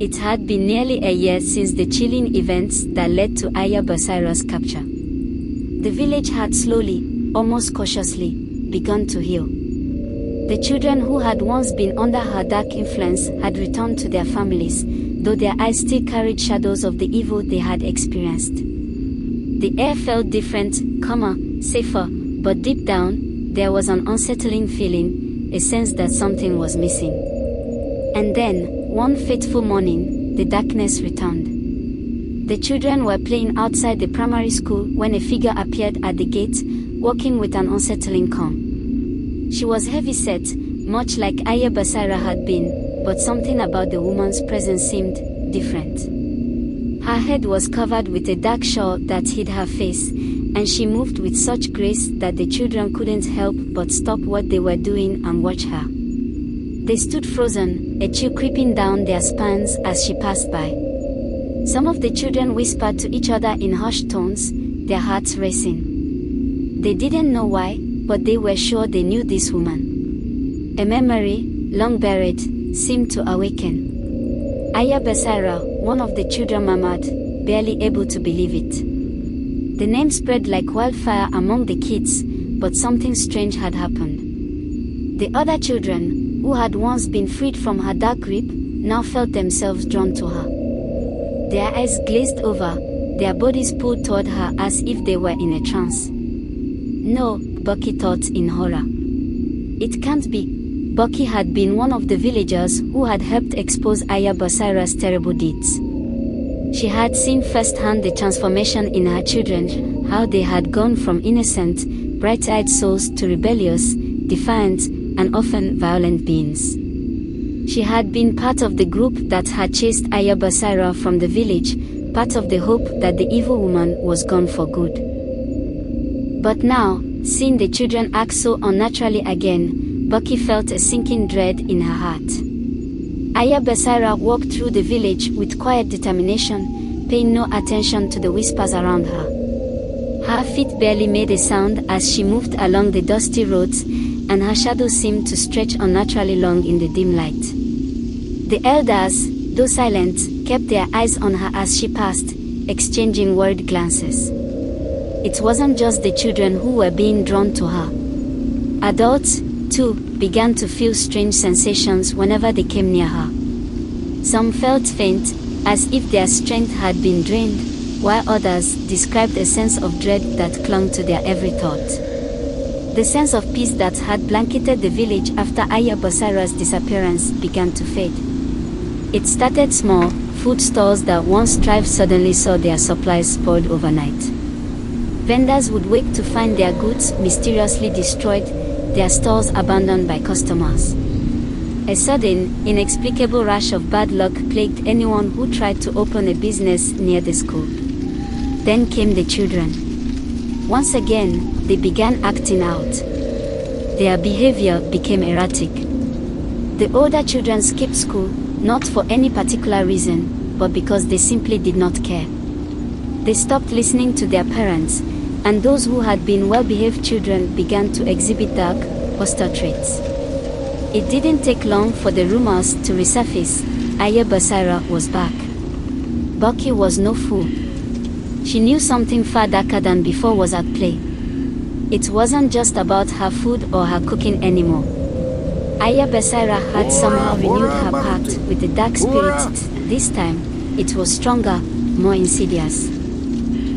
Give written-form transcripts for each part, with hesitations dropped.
It had been nearly a year since the chilling events that led to Iya Basira's capture. The village had slowly, almost cautiously, begun to heal. The children who had once been under her dark influence had returned to their families, though their eyes still carried shadows of the evil they had experienced. The air felt different, calmer, safer, but deep down, there was an unsettling feeling, a sense that something was missing. And then, one fateful morning, the darkness returned. The children were playing outside the primary school when a figure appeared at the gate, walking with an unsettling calm. She was heavy-set, much like Iya Basira had been, but something about the woman's presence seemed different. Her head was covered with a dark shawl that hid her face, and she moved with such grace that the children couldn't help but stop what they were doing and watch her. They stood frozen, a chill creeping down their spines as she passed by. Some of the children whispered to each other in hushed tones, their hearts racing. They didn't know why, but they were sure they knew this woman. A memory, long buried, seemed to awaken. Iya Basira, one of the children murmured, barely able to believe it. The name spread like wildfire among the kids, but something strange had happened. The other children, who had once been freed from her dark grip, now felt themselves drawn to her. Their eyes glazed over, their bodies pulled toward her as if they were in a trance. No, Bucky thought in horror. It can't be. Bucky had been one of the villagers who had helped expose Iya Basira's terrible deeds. She had seen firsthand the transformation in her children, how they had gone from innocent, bright-eyed souls to rebellious, defiant, and often violent beings. She had been part of the group that had chased Iya Basira from the village, part of the hope that the evil woman was gone for good. But now, seeing the children act so unnaturally again, Bucky felt a sinking dread in her heart. Iya Basira walked through the village with quiet determination, paying no attention to the whispers around her. Her feet barely made a sound as she moved along the dusty roads, and her shadow seemed to stretch unnaturally long in the dim light. The elders, though silent, kept their eyes on her as she passed, exchanging worried glances. It wasn't just the children who were being drawn to her. Adults, too, began to feel strange sensations whenever they came near her. Some felt faint, as if their strength had been drained, while others described a sense of dread that clung to their every thought. The sense of peace that had blanketed the village after Iya Basira's disappearance began to fade. It started small. Food stalls that once thrived suddenly saw their supplies spoiled overnight. Vendors would wake to find their goods mysteriously destroyed, their stalls abandoned by customers. A sudden, inexplicable rush of bad luck plagued anyone who tried to open a business near the school. Then came the children. Once again, they began acting out. Their behavior became erratic. The older children skipped school, not for any particular reason, but because they simply did not care. They stopped listening to their parents, and those who had been well-behaved children began to exhibit dark, hostile traits. It didn't take long for the rumors to resurface. Iya Basira was back. Bucky was no fool. She knew something far darker than before was at play. It wasn't just about her food or her cooking anymore. Iya Basira had somehow renewed her pact with the dark spirit. This time, it was stronger, more insidious.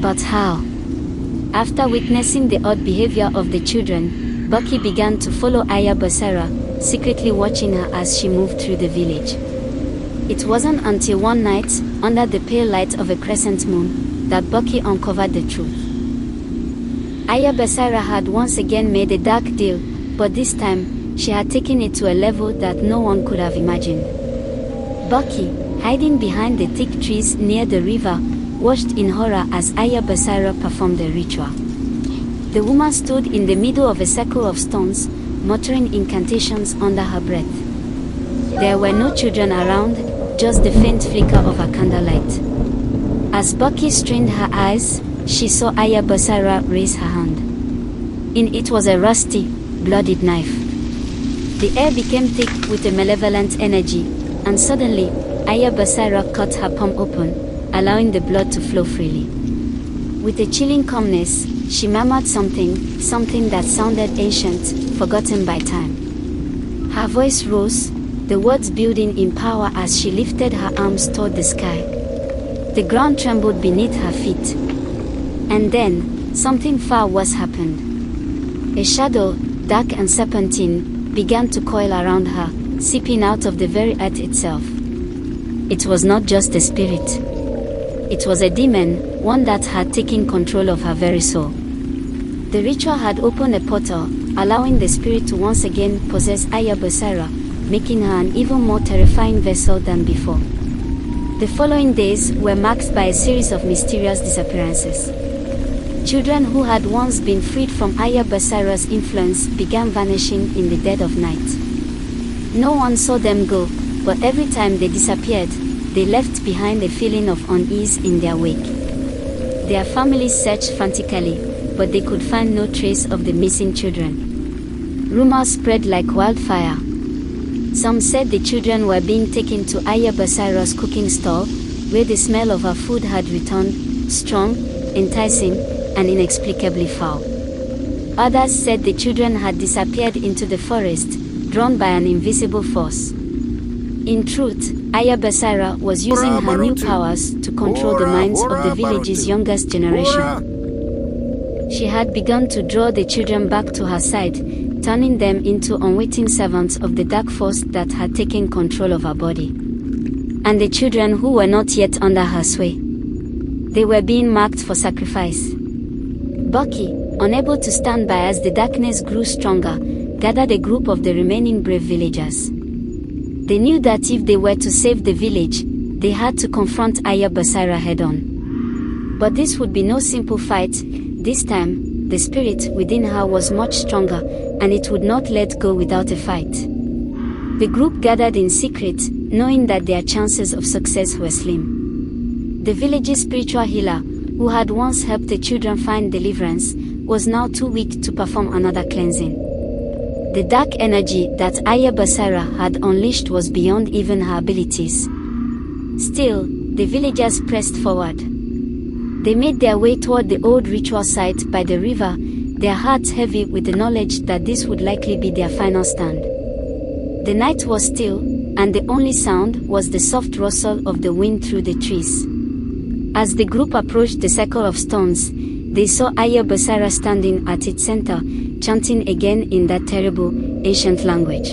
But how? After witnessing the odd behavior of the children, Bucky began to follow Iya Basira, secretly watching her as she moved through the village. It wasn't until one night, under the pale light of a crescent moon, that Bucky uncovered the truth. Iya Basira had once again made a dark deal, but this time, she had taken it to a level that no one could have imagined. Bucky, hiding behind the thick trees near the river, watched in horror as Iya Basira performed the ritual. The woman stood in the middle of a circle of stones, muttering incantations under her breath. There were no children around, just the faint flicker of a candlelight. As Bucky strained her eyes, she saw Iya Basira raise her hand. In it was a rusty, bloodied knife. The air became thick with a malevolent energy, and suddenly, Iya Basira cut her palm open, allowing the blood to flow freely. With a chilling calmness, she murmured something that sounded ancient, forgotten by time. Her voice rose, the words building in power as she lifted her arms toward the sky. The ground trembled beneath her feet. And then, something far worse happened. A shadow, dark and serpentine, began to coil around her, seeping out of the very earth itself. It was not just a spirit. It was a demon, one that had taken control of her very soul. The ritual had opened a portal, allowing the spirit to once again possess Iya Basira, making her an even more terrifying vessel than before. The following days were marked by a series of mysterious disappearances. Children who had once been freed from Iya Basira's influence began vanishing in the dead of night. No one saw them go, but every time they disappeared, they left behind a feeling of unease in their wake. Their families searched frantically, but they could find no trace of the missing children. Rumors spread like wildfire. Some said the children were being taken to Iya Basira's cooking stall, where the smell of her food had returned, strong, enticing, and inexplicably foul. Others said the children had disappeared into the forest, drawn by an invisible force. In truth, Iya Basira was using her new powers to control the minds of the village's youngest generation. She had begun to draw the children back to her side, turning them into unwitting servants of the dark force that had taken control of her body. And the children who were not yet under her sway, they were being marked for sacrifice. Bucky, unable to stand by as the darkness grew stronger, gathered a group of the remaining brave villagers. They knew that if they were to save the village, they had to confront Iya Basira head-on. But this would be no simple fight. This time, the spirit within her was much stronger, and it would not let go without a fight. The group gathered in secret, knowing that their chances of success were slim. The village's spiritual healer, who had once helped the children find deliverance, was now too weak to perform another cleansing. The dark energy that Iya Basira had unleashed was beyond even her abilities. Still, the villagers pressed forward. They made their way toward the old ritual site by the river, their hearts heavy with the knowledge that this would likely be their final stand. The night was still, and the only sound was the soft rustle of the wind through the trees. As the group approached the circle of stones, they saw Iya Basira standing at its center, chanting again in that terrible, ancient language.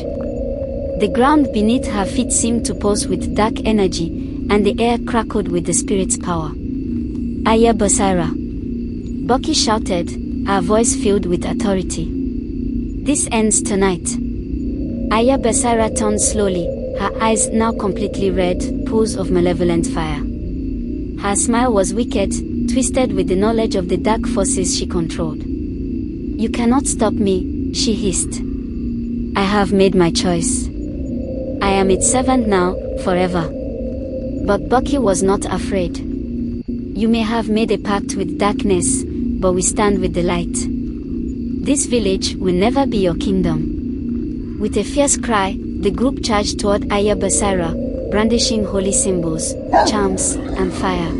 The ground beneath her feet seemed to pulse with dark energy, and the air crackled with the spirit's power. Iya Basira! Bucky shouted, her voice filled with authority. This ends tonight. Iya Basira turned slowly, her eyes now completely red, pools of malevolent fire. Her smile was wicked, twisted with the knowledge of the dark forces she controlled. You cannot stop me, she hissed. I have made my choice. I am its servant now, forever. But Bucky was not afraid. You may have made a pact with darkness, but we stand with the light. This village will never be your kingdom. With a fierce cry, the group charged toward Iya Basira, brandishing holy symbols, charms, and fire.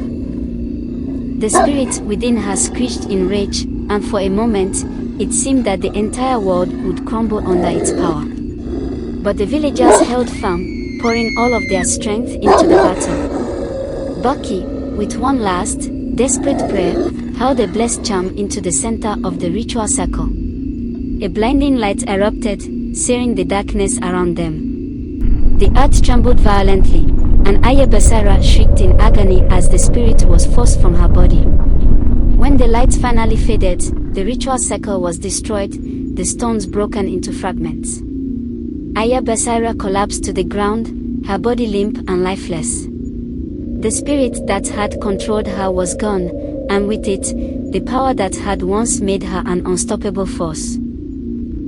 The spirit within her screeched in rage, and for a moment, it seemed that the entire world would crumble under its power. But the villagers held firm, pouring all of their strength into the battle. Bucky, with one last, desperate prayer, held a blessed charm into the center of the ritual circle. A blinding light erupted, searing the darkness around them. The earth trembled violently, and Iya Basira shrieked in agony as the spirit was forced from her body. When the light finally faded, the ritual circle was destroyed, the stones broken into fragments. Iya Basira collapsed to the ground, her body limp and lifeless. The spirit that had controlled her was gone, and with it, the power that had once made her an unstoppable force.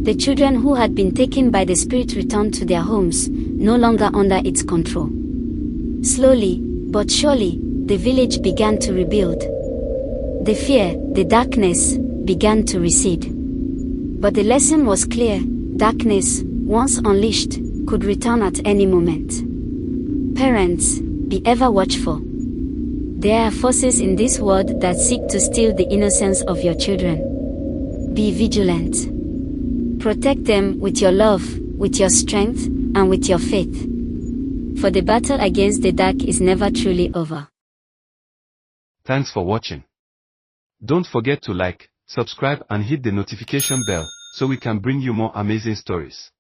The children who had been taken by the spirit returned to their homes, no longer under its control. Slowly, but surely, the village began to rebuild. The fear, the darkness, began to recede. But the lesson was clear: darkness, once unleashed, could return at any moment. Parents, be ever watchful. There are forces in this world that seek to steal the innocence of your children. Be vigilant. Protect them with your love, with your strength, and with your faith. For the battle against the dark is never truly over. Thanks for watching. Don't forget to like, subscribe and hit the notification bell so we can bring you more amazing stories.